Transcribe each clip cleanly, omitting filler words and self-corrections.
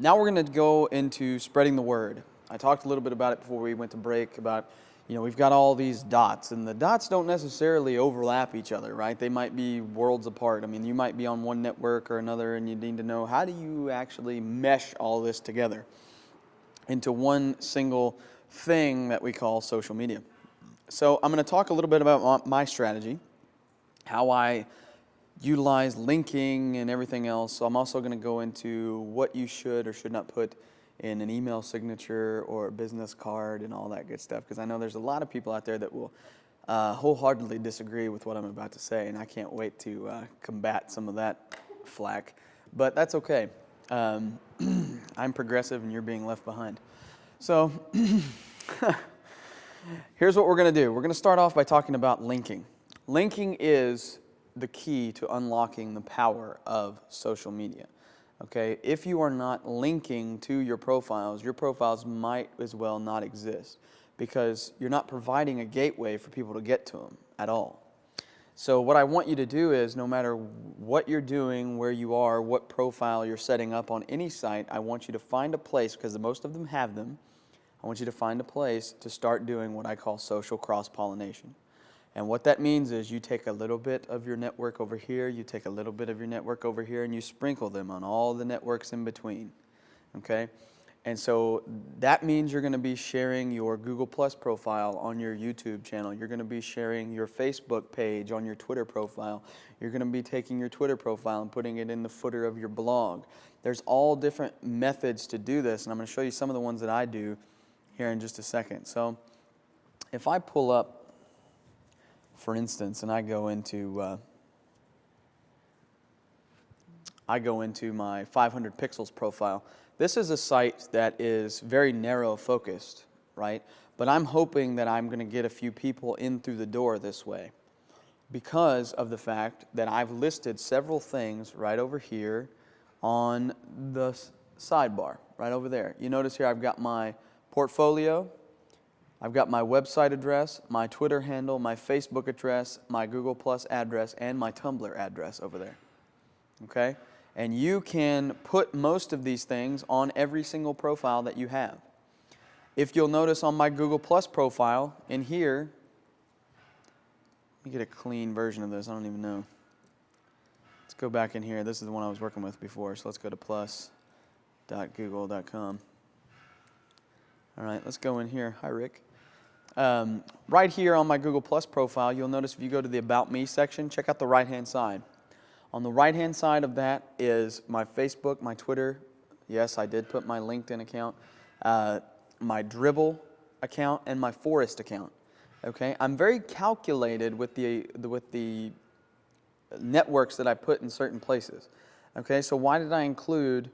Now we're going to go into spreading the word. I talked a little bit about it before we went to break about, we've got all these dots, and the dots don't necessarily overlap each other, right? They might be worlds apart. I mean, you might be on one network or another, and you need to know, how do you actually mesh all this together into one single thing that we call social media? So I'm going to talk a little bit about my strategy, how I utilize linking and everything else. So I'm also going to go into what you should or should not put in an email signature or a business card and all that good stuff, because I know there's a lot of people out there that will wholeheartedly disagree with what I'm about to say, and I can't wait to combat some of that flack. But that's okay. I'm progressive and you're being left behind. So here's what we're going to do. We're going to start off by talking about linking. Linking is the key to unlocking the power of social media. Okay, if you are not linking to your profiles might as well not exist, because you're not providing a gateway for people to get to them at all. So what I want you to do is, no matter what you're doing, where you are, what profile you're setting up on any site, I want you to find a place, because most of them have them, I want you to find a place to start doing what I call social cross-pollination. And what that means is you take a little bit of your network over here, you take a little bit of your network over here, and you sprinkle them on all the networks in between, okay? And so that means you're going to be sharing your Google Plus profile on your YouTube channel. You're going to be sharing your Facebook page on your Twitter profile. You're going to be taking your Twitter profile and putting it in the footer of your blog. There's all different methods to do this, and I'm going to show you some of the ones that I do here in just a second. So if I pull up, for instance, and I go into my 500 pixels profile. This is a site that is very narrow focused, right? But I'm hoping that I'm going to get a few people in through the door this way, because of the fact that I've listed several things right over here on the sidebar, right over there. You notice here I've got my portfolio, I've got my website address, my Twitter handle, my Facebook address, my Google Plus address, and my Tumblr address over there, okay? And you can put most of these things on every single profile that you have. If you'll notice on my Google Plus profile, in here, let me get a clean version of this, I don't even know. Let's go back in here. This is the one I was working with before, so let's go to plus.google.com. All right, let's go in here. Hi, Rick. Right here on my Google Plus profile, you'll notice if you go to the About Me section, check out the right-hand side. On the right-hand side of that is my Facebook, my Twitter. Yes, I did put my LinkedIn account, my Dribbble account, and my Forest account. Okay, I'm very calculated with the networks that I put in certain places. Okay, so why did I include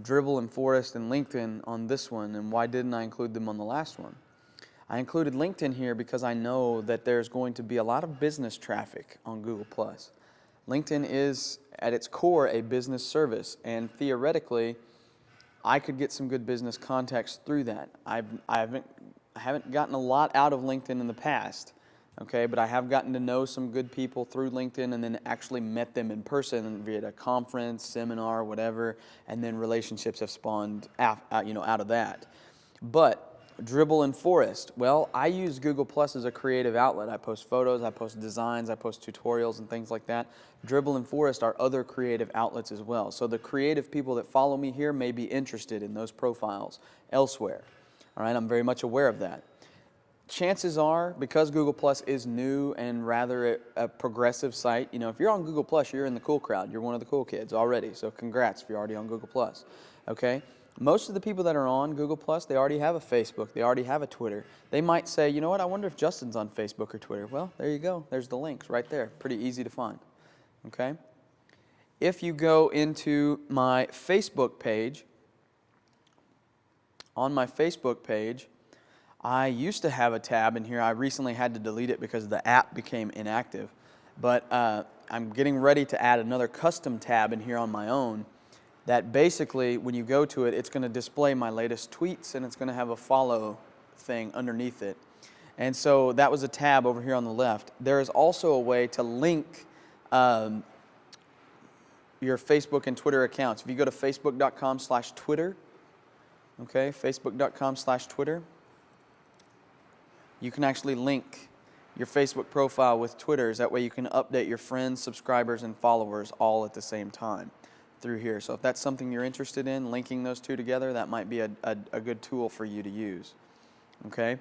Dribbble and Forest and LinkedIn on this one, and why didn't I include them on the last one? I included LinkedIn here because I know that there's going to be a lot of business traffic on Google+. LinkedIn is, at its core, a business service, and theoretically, I could get some good business contacts through that. I haven't gotten a lot out of LinkedIn in the past, okay, but I have gotten to know some good people through LinkedIn and then actually met them in person via a conference, seminar, whatever, and then relationships have spawned out of that. But Dribbble and Forest, well, I use Google Plus as a creative outlet. I post photos, I post designs, I post tutorials and things like that. Dribbble and Forest are other creative outlets as well. So the creative people that follow me here may be interested in those profiles elsewhere. All right, I'm very much aware of that. Chances are, because Google Plus is new and rather a progressive site, if you're on Google Plus, you're in the cool crowd. You're one of the cool kids already, so congrats if you're already on Google Plus, okay? Most of the people that are on Google Plus, they already have a Facebook, they already have a Twitter. They might say, you know what, I wonder if Justin's on Facebook or Twitter. Well, there you go. There's the links right there. Pretty easy to find, okay? If you go into my Facebook page, on my Facebook page, I used to have a tab in here. I recently had to delete it because the app became inactive. But I'm getting ready to add another custom tab in here on my own that basically, when you go to it, it's going to display my latest tweets and it's going to have a follow thing underneath it. And so that was a tab over here on the left. There is also a way to link your Facebook and Twitter accounts. If you go to facebook.com/Twitter, okay, facebook.com/Twitter. You can actually link your Facebook profile with Twitter's. That way you can update your friends, subscribers, and followers all at the same time through here. So if that's something you're interested in, linking those two together, that might be a good tool for you to use. Okay?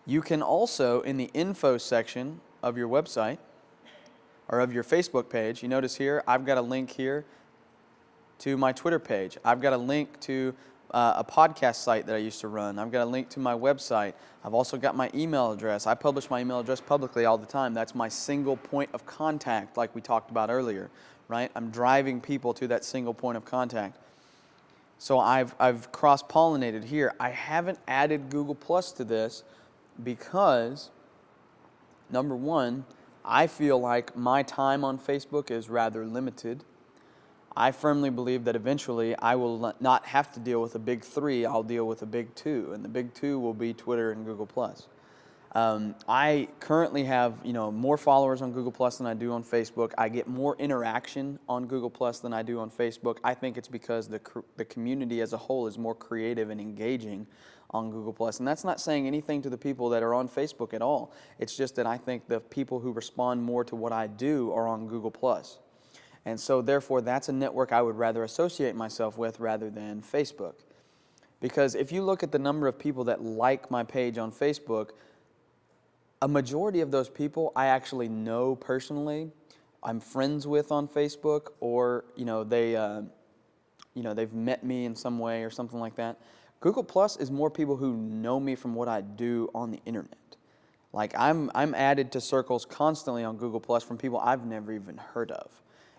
You can also, in the info section of your website, or of your Facebook page, you notice here, I've got a link here to my Twitter page. I've got a link to a podcast site that I used to run. I've got a link to my website. I've also got my email address. I publish my email address publicly all the time. That's my single point of contact, like we talked about earlier, right? I'm driving people to that single point of contact. So I've cross-pollinated here. I haven't added Google Plus to this because, number one, I feel like my time on Facebook is rather limited. I firmly believe that eventually I will not have to deal with a big three, I'll deal with a big two, and the big two will be Twitter and Google+. I currently have more followers on Google+ than I do on Facebook. I get more interaction on Google+ than I do on Facebook. I think it's because the community as a whole is more creative and engaging on Google+. And that's not saying anything to the people that are on Facebook at all. It's just that I think the people who respond more to what I do are on Google+. And so therefore that's a network I would rather associate myself with rather than Facebook. Because if you look at the number of people that like my page on Facebook, a majority of those people I actually know personally, I'm friends with on Facebook, or they've met me in some way or something like that. Google Plus is more people who know me from what I do on the internet. Like I'm added to circles constantly on Google Plus from people I've never even heard of.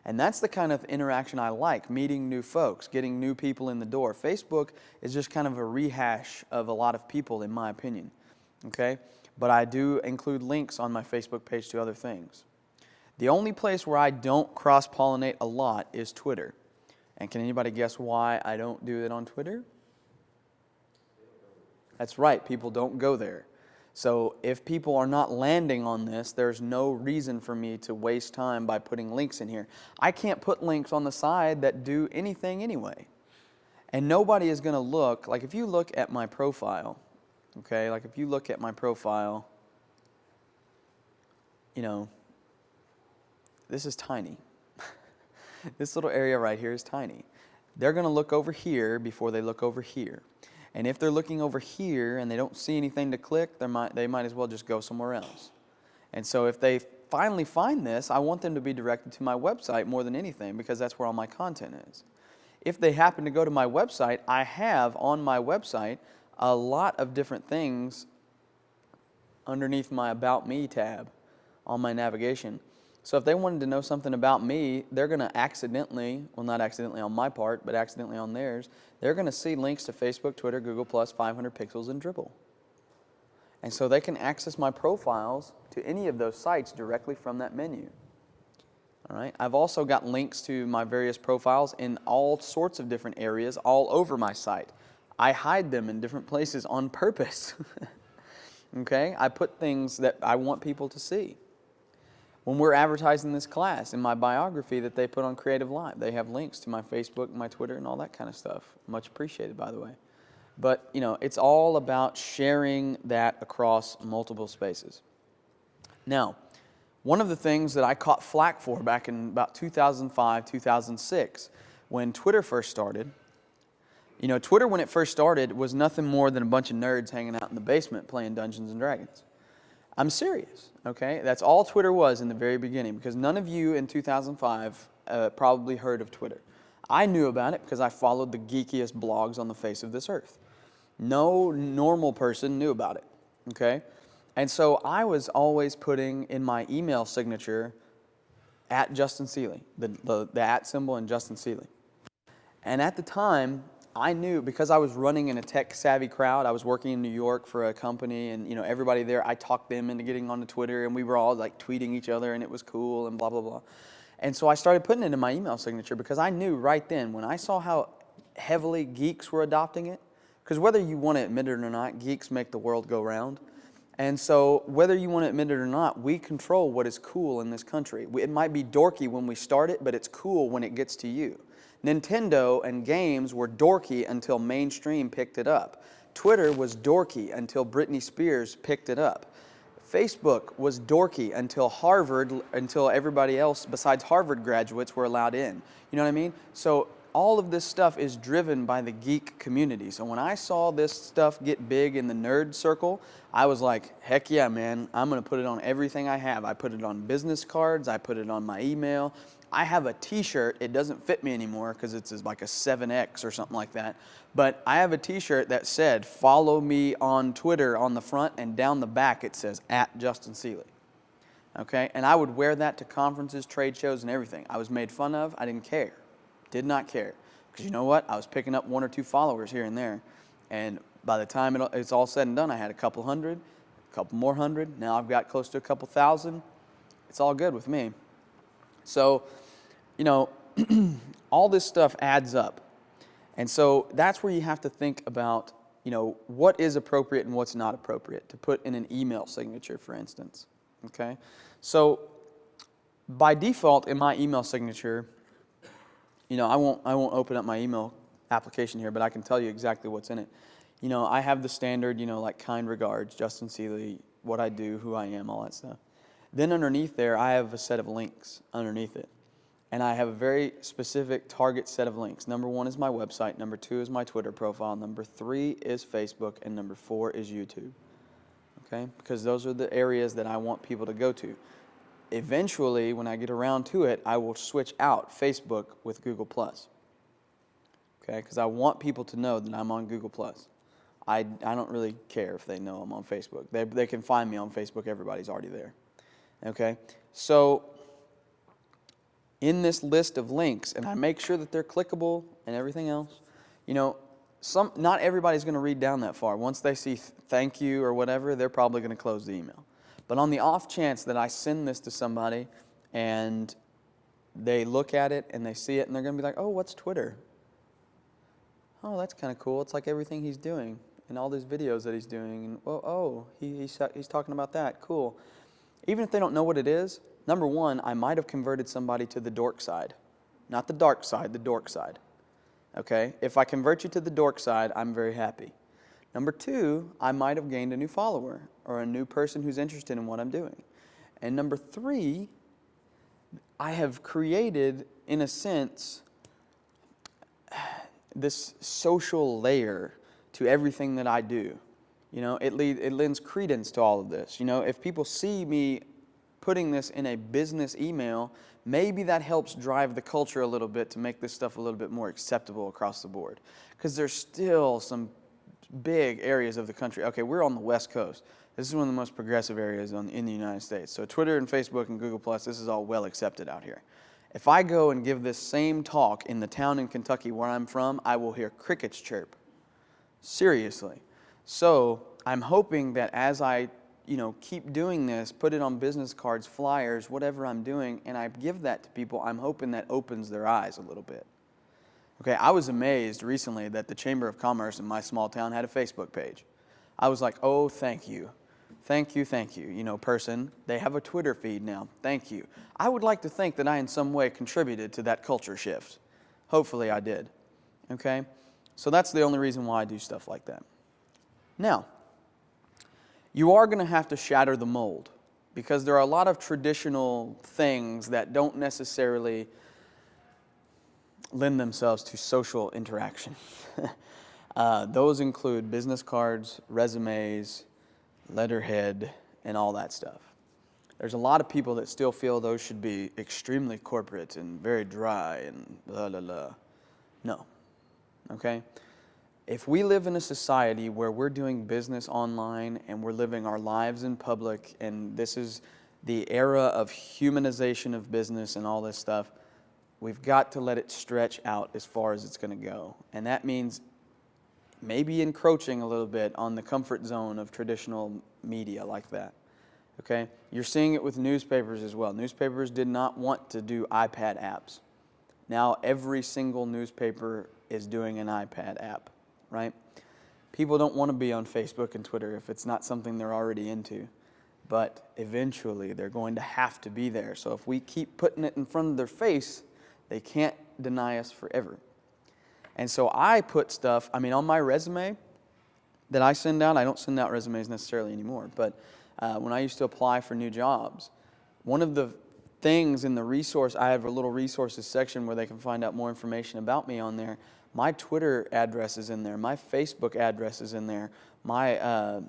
And that's the kind of interaction I like, meeting new folks, getting new people in the door. Facebook is just kind of a rehash of a lot of people, in my opinion, okay? But I do include links on my Facebook page to other things. The only place where I don't cross-pollinate a lot is Twitter. And can anybody guess why I don't do it on Twitter? That's right, people don't go there. So if people are not landing on this, there's no reason for me to waste time by putting links in here. I can't put links on the side that do anything anyway. And nobody is going to look, like if you look at my profile, okay, like if you look at my profile, this is tiny. This little area right here is tiny. They're going to look over here before they look over here. And if they're looking over here and they don't see anything to click, they might as well just go somewhere else. And so if they finally find this, I want them to be directed to my website more than anything, because that's where all my content is. If they happen to go to my website, I have on my website a lot of different things underneath my About Me tab on my navigation. So if they wanted to know something about me, they're going to accidentally, well, not accidentally on my part, but accidentally on theirs, they're going to see links to Facebook, Twitter, Google+, 500 pixels, and Dribble. And so they can access my profiles to any of those sites directly from that menu. All right. I've also got links to my various profiles in all sorts of different areas all over my site. I hide them in different places on purpose. Okay? I put things that I want people to see. When we're advertising this class, in my biography that they put on Creative Live, they have links to my Facebook, my Twitter, and all that kind of stuff. Much appreciated, by the way. But, it's all about sharing that across multiple spaces. Now, one of the things that I caught flack for back in about 2005, 2006, when Twitter first started, Twitter when it first started was nothing more than a bunch of nerds hanging out in the basement playing Dungeons & Dragons. I'm serious, okay? That's all Twitter was in the very beginning, because none of you in 2005 probably heard of Twitter. I knew about it because I followed the geekiest blogs on the face of this earth. No normal person knew about it, okay? And so I was always putting in my email signature at Justin Seeley, the at symbol and Justin Seeley. And at the time, I knew, because I was running in a tech-savvy crowd, I was working in New York for a company, and everybody there, I talked them into getting onto Twitter, and we were all like tweeting each other, and it was cool, and blah, blah, blah. And so I started putting it in my email signature, because I knew right then, when I saw how heavily geeks were adopting it, because whether you want to admit it or not, geeks make the world go round. And so whether you want to admit it or not, we control what is cool in this country. It might be dorky when we start it, but it's cool when it gets to you. Nintendo and games were dorky until mainstream picked it up. Twitter was dorky until Britney Spears picked it up. Facebook was dorky until everybody else besides Harvard graduates were allowed in. You know what I mean? So all of this stuff is driven by the geek community. So when I saw this stuff get big in the nerd circle, I was like, heck yeah, man, I'm going to put it on everything I have. I put it on business cards. I put it on my email. I have a t-shirt. It doesn't fit me anymore because it's like a 7X or something like that. But I have a t-shirt that said, follow me on Twitter on the front, and down the back it says, @JustinSeeley. Okay? And I would wear that to conferences, trade shows, and everything. I was made fun of. I didn't care. Did not care. Because you know what? I was picking up 1 or 2 followers here and there. And by the time it's all said and done, I had a couple hundred, a couple more hundred. Now I've got close to a couple thousand. It's all good with me. So, you know, all this stuff adds up. And so that's where you have to think about, you know, what is appropriate and what's not appropriate to put in an email signature, for instance. Okay? So by default in my email signature, you know, I won't open up my email application here, but I can tell you exactly what's in it. You know, I have the standard, you know, like kind regards, Justin Seeley, what I do, who I am, all that stuff. Then underneath there, I have a set of links underneath it. And I have a very specific target set of links. Number 1 is my website. Number 2 is my Twitter profile. Number 3 is Facebook. And number 4 is YouTube. Okay? Because those are the areas that I want people to go to. Eventually, when I get around to it, I will switch out Facebook with Google+. Okay? Because I want people to know that I'm on Google+. I don't really care if they know I'm on Facebook. They can find me on Facebook. Everybody's already there. Okay? So in this list of links, and I make sure that they're clickable and everything else, you know, not everybody's going to read down that far. Once they see thank you or whatever, they're probably going to close the email. But on the off chance that I send this to somebody and they look at it and they see it and they're going to be like, oh, what's Twitter? Oh, that's kind of cool. It's like everything he's doing and all these videos that he's doing. And he's talking about that. Cool. Even if they don't know what it is, number 1, I might have converted somebody to the dork side. Not the dark side, the dork side. Okay? If I convert you to the dork side, I'm very happy. Number 2, I might have gained a new follower or a new person who's interested in what I'm doing. And number 3, I have created, in a sense, this social layer to everything that I do. You know, it lends credence to all of this. You know, if people see me putting this in a business email, maybe that helps drive the culture a little bit to make this stuff a little bit more acceptable across the board. Because there's still some big areas of the country. Okay, we're on the West Coast. This is one of the most progressive areas in the United States. So Twitter and Facebook and Google+, this is all well accepted out here. If I go and give this same talk in the town in Kentucky where I'm from, I will hear crickets chirp. Seriously. So I'm hoping that as I keep doing this, put it on business cards, flyers, whatever I'm doing, and I give that to people, I'm hoping that opens their eyes a little bit. Okay, I was amazed recently that the Chamber of Commerce in my small town had a Facebook page. I was like, oh, thank you. Thank you, person. They have a Twitter feed now. Thank you. I would like to think that I in some way contributed to that culture shift. Hopefully I did. Okay? So that's the only reason why I do stuff like that. Now, you are going to have to shatter the mold because there are a lot of traditional things that don't necessarily lend themselves to social interaction. Those include business cards, resumes, letterhead, and all that stuff. There's a lot of people that still feel those should be extremely corporate and very dry and blah, blah, blah. No. Okay? If we live in a society where we're doing business online and we're living our lives in public, and this is the era of humanization of business and all this stuff, we've got to let it stretch out as far as it's going to go. And that means maybe encroaching a little bit on the comfort zone of traditional media like that. Okay? You're seeing it with newspapers as well. Newspapers did not want to do iPad apps. Now every single newspaper is doing an iPad app, right? People don't want to be on Facebook and Twitter if it's not something they're already into. But eventually they're going to have to be there. So if we keep putting it in front of their face, they can't deny us forever. And so I put stuff, on my resume that I send out, I don't send out resumes necessarily anymore, but when I used to apply for new jobs, one of the things in the resource, I have a little resources section where they can find out more information about me on there. My Twitter address is in there, my Facebook address is in there, my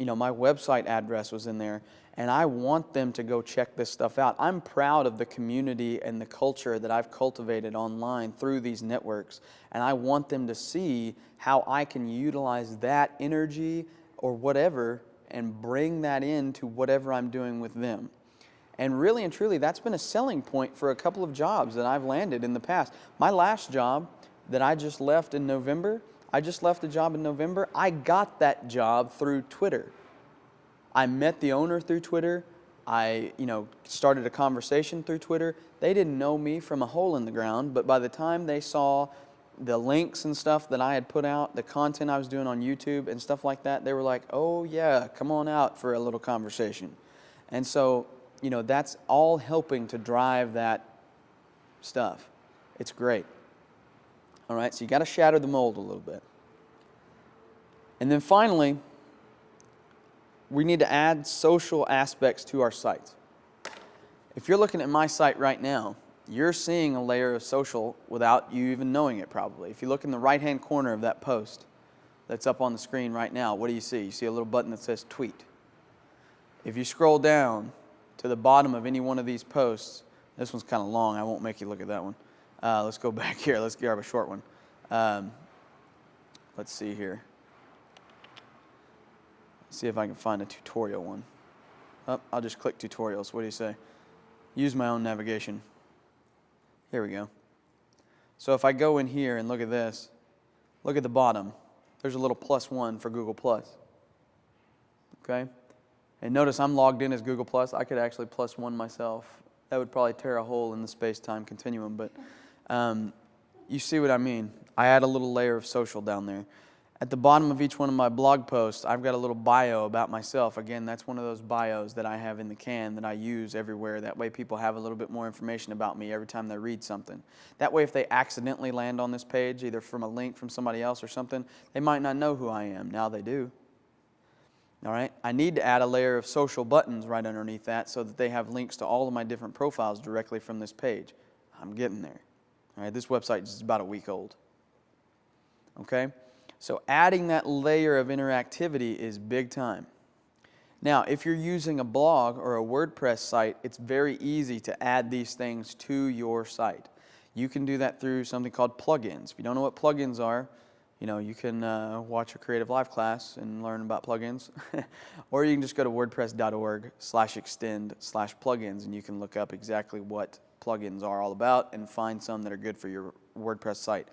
my website address was in there, and I want them to go check this stuff out. I'm proud of the community and the culture that I've cultivated online through these networks, and I want them to see how I can utilize that energy or whatever and bring that into whatever I'm doing with them. And really and truly, that's been a selling point for a couple of jobs that I've landed in the past. My last job that I just left in November, I just left a job in November. I got that job through Twitter. I met the owner through Twitter. I, started a conversation through Twitter. They didn't know me from a hole in the ground, but by the time they saw the links and stuff that I had put out, the content I was doing on YouTube and stuff like that, they were like, oh yeah, come on out for a little conversation. And so, that's all helping to drive that stuff. It's great. All right, so you got to shatter the mold a little bit. And then finally, we need to add social aspects to our sites. If you're looking at my site right now, you're seeing a layer of social without you even knowing it probably. If you look in the right-hand corner of that post that's up on the screen right now, what do you see? You see a little button that says tweet. If you scroll down to the bottom of any one of these posts, this one's kind of long, I won't make you look at that one. Let's go back here, let's grab a short one. Let's see here. See if I can find a tutorial one. I'll just click tutorials. What do you say? Use my own navigation. Here we go. So if I go in here and look at this, look at the bottom. There's a little +1 for Google+. Okay? And notice I'm logged in as Google+. I could actually +1 myself. That would probably tear a hole in the space-time continuum, but you see what I mean. I add a little layer of social down there. At the bottom of each one of my blog posts, I've got a little bio about myself. Again, that's one of those bios that I have in the can that I use everywhere. That way people have a little bit more information about me every time they read something. That way if they accidentally land on this page, either from a link from somebody else or something, they might not know who I am. Now they do. All right? I need to add a layer of social buttons right underneath that so that they have links to all of my different profiles directly from this page. I'm getting there. All right? This website is about a week old. Okay? So adding that layer of interactivity is big time. Now, if you're using a blog or a WordPress site, it's very easy to add these things to your site. You can do that through something called plugins. If you don't know what plugins are, you can watch a Creative Live class and learn about plugins. Or you can just go to wordpress.org/extend/plugins and you can look up exactly what plugins are all about and find some that are good for your WordPress site.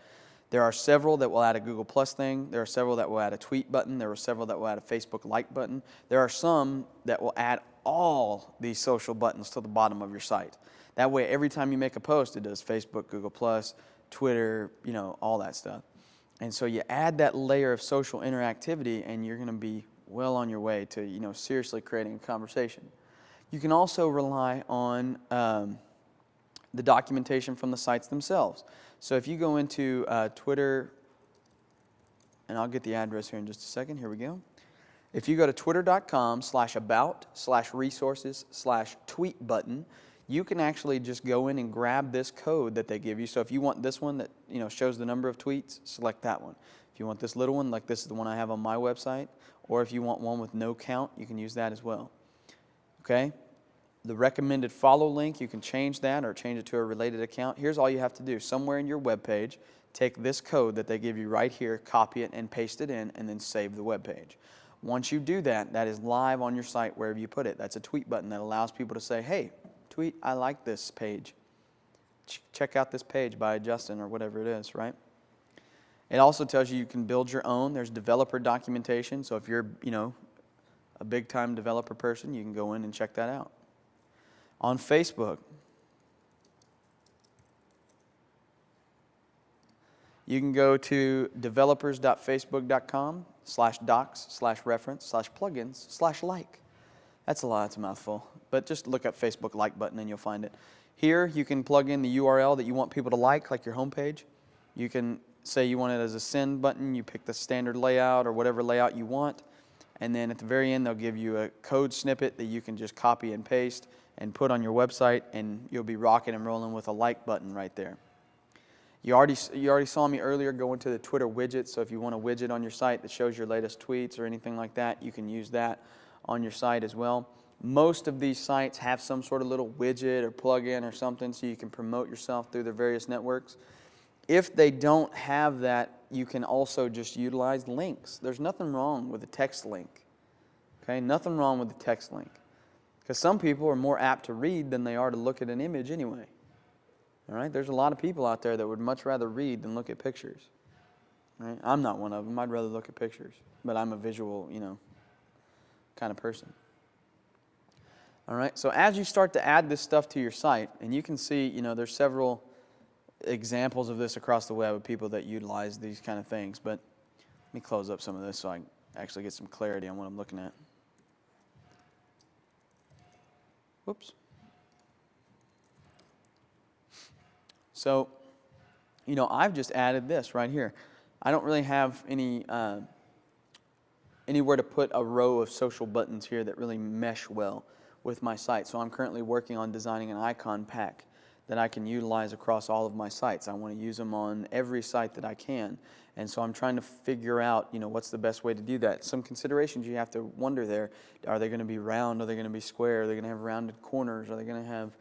There are several that will add a Google Plus thing. There are several that will add a tweet button. There are several that will add a Facebook like button. There are some that will add all these social buttons to the bottom of your site. That way, every time you make a post, it does Facebook, Google Plus, Twitter, all that stuff. And so you add that layer of social interactivity and you're going to be well on your way to, seriously creating a conversation. You can also rely on the documentation from the sites themselves. So if you go into Twitter, and I'll get the address here in just a second. Here we go. If you go to twitter.com/about/resources/tweet button, you can actually just go in and grab this code that they give you. So if you want this one that shows the number of tweets, select that one. If you want this little one, like this is the one I have on my website, or if you want one with no count, you can use that as well. Okay? The recommended follow link, you can change that or change it to a related account. Here's all you have to do. Somewhere in your web page, take this code that they give you right here, copy it and paste it in, and then save the web page. Once you do that, that is live on your site wherever you put it. That's a tweet button that allows people to say, hey, tweet, I like this page. Check out this page by Justin or whatever it is, right? It also tells you can build your own. There's developer documentation. So if you're, a big-time developer person, you can go in and check that out. On Facebook, You can go to developers.facebook.com/docs/reference/plugins/like. That's a lot, it's a mouthful. But just look up Facebook like button and you'll find it. Here, you can plug in the URL that you want people to like your homepage. You can say you want it as a send button. You pick the standard layout or whatever layout you want. And then at the very end, they'll give you a code snippet that you can just copy and paste and put on your website, and you'll be rocking and rolling with a like button right there. You already saw me earlier go into the Twitter widget, so if you want a widget on your site that shows your latest tweets or anything like that, you can use that on your site as well. Most of these sites have some sort of little widget or plugin or something so you can promote yourself through their various networks. If they don't have that, you can also just utilize links. There's nothing wrong with a text link. Okay, nothing wrong with the text link. Because some people are more apt to read than they are to look at an image anyway. All right, there's a lot of people out there that would much rather read than look at pictures. Right? I'm not one of them. I'd rather look at pictures. But I'm a visual, kind of person. All right, so as you start to add this stuff to your site, and you can see, there's several examples of this across the web of people that utilize these kind of things. But let me close up some of this so I can actually get some clarity on what I'm looking at. Whoops. So, I've just added this right here. I don't really have anywhere to put a row of social buttons here that really mesh well with my site. So I'm currently working on designing an icon pack that I can utilize across all of my sites. I want to use them on every site that I can. And so I'm trying to figure out, what's the best way to do that. Some considerations you have to wonder there. Are they going to be round? Are they going to be square? Are they going to have rounded corners? Are they going to have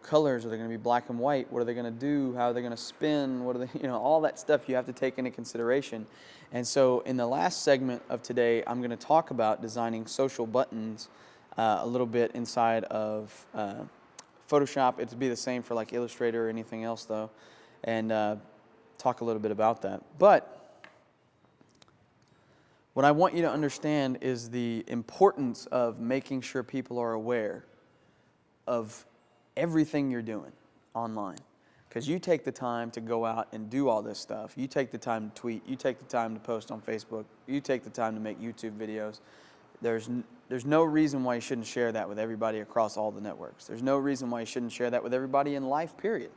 colors? Are they going to be black and white? What are they going to do? How are they going to spin? What are they, all that stuff you have to take into consideration. And so in the last segment of today, I'm going to talk about designing social buttons a little bit inside of Photoshop. It'd be the same for like Illustrator or anything else though, and talk a little bit about that. But what I want you to understand is the importance of making sure people are aware of everything you're doing online. Because you take the time to go out and do all this stuff. You take the time to tweet. You take the time to post on Facebook. You take the time to make YouTube videos. There's no reason why you shouldn't share that with everybody across all the networks. There's no reason why you shouldn't share that with everybody in life, period.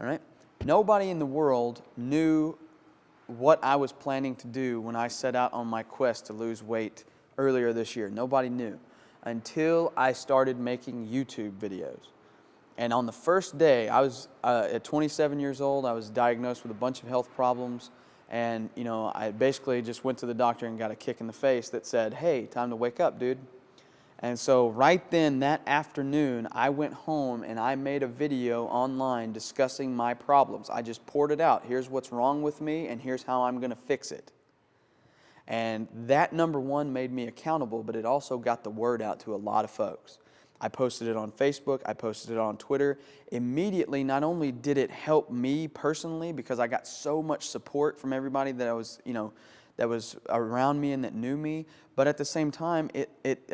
All right? Nobody in the world knew what I was planning to do when I set out on my quest to lose weight earlier this year. Nobody knew until I started making YouTube videos. And on the first day, I was at 27 years old. I was diagnosed with a bunch of health problems. And, I basically just went to the doctor and got a kick in the face that said, hey, time to wake up, dude. And so right then, that afternoon, I went home and I made a video online discussing my problems. I just poured it out. Here's what's wrong with me, and here's how I'm going to fix it. And that, number one, made me accountable, but it also got the word out to a lot of folks. I posted it on Facebook. I posted it on Twitter. Immediately, not only did it help me personally, because I got so much support from everybody that that was around me and that knew me, but at the same time, it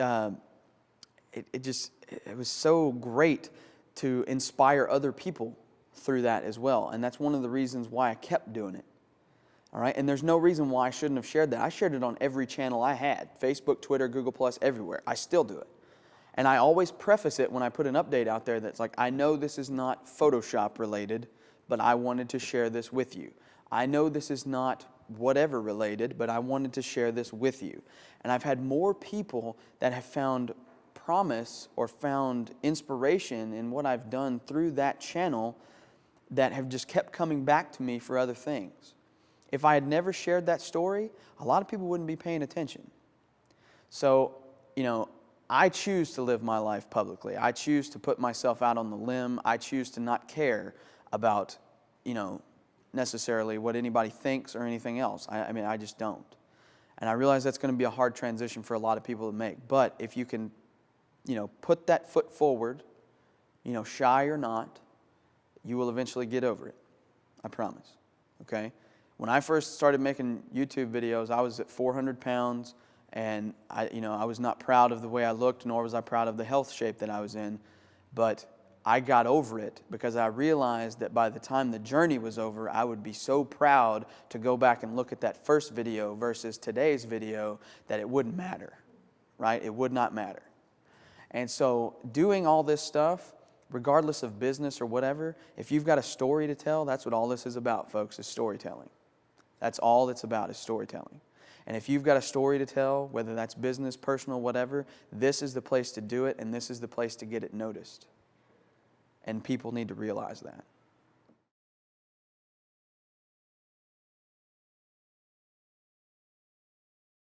was so great to inspire other people through that as well. And that's one of the reasons why I kept doing it. All right, and there's no reason why I shouldn't have shared that. I shared it on every channel I had, Facebook, Twitter, Google+, everywhere. I still do it. And I always preface it when I put an update out there that's like, I know this is not Photoshop related, but I wanted to share this with you. I know this is not whatever related, but I wanted to share this with you. And I've had more people that have found promise or found inspiration in what I've done through that channel that have just kept coming back to me for other things. If I had never shared that story, a lot of people wouldn't be paying attention. So, I choose to live my life publicly. I choose to put myself out on the limb. I choose to not care about, necessarily what anybody thinks or anything else. I just don't. And I realize that's going to be a hard transition for a lot of people to make. But if you can, put that foot forward, shy or not, you will eventually get over it. I promise. Okay? When I first started making YouTube videos, I was at 400 pounds. And I was not proud of the way I looked, nor was I proud of the health shape that I was in. But I got over it because I realized that by the time the journey was over, I would be so proud to go back and look at that first video versus today's video that it wouldn't matter, right? It would not matter. And so doing all this stuff, regardless of business or whatever, if you've got a story to tell, that's what all this is about, folks, is storytelling. That's all it's about, is storytelling. And if you've got a story to tell, whether that's business, personal, whatever, this is the place to do it, and this is the place to get it noticed. And people need to realize that.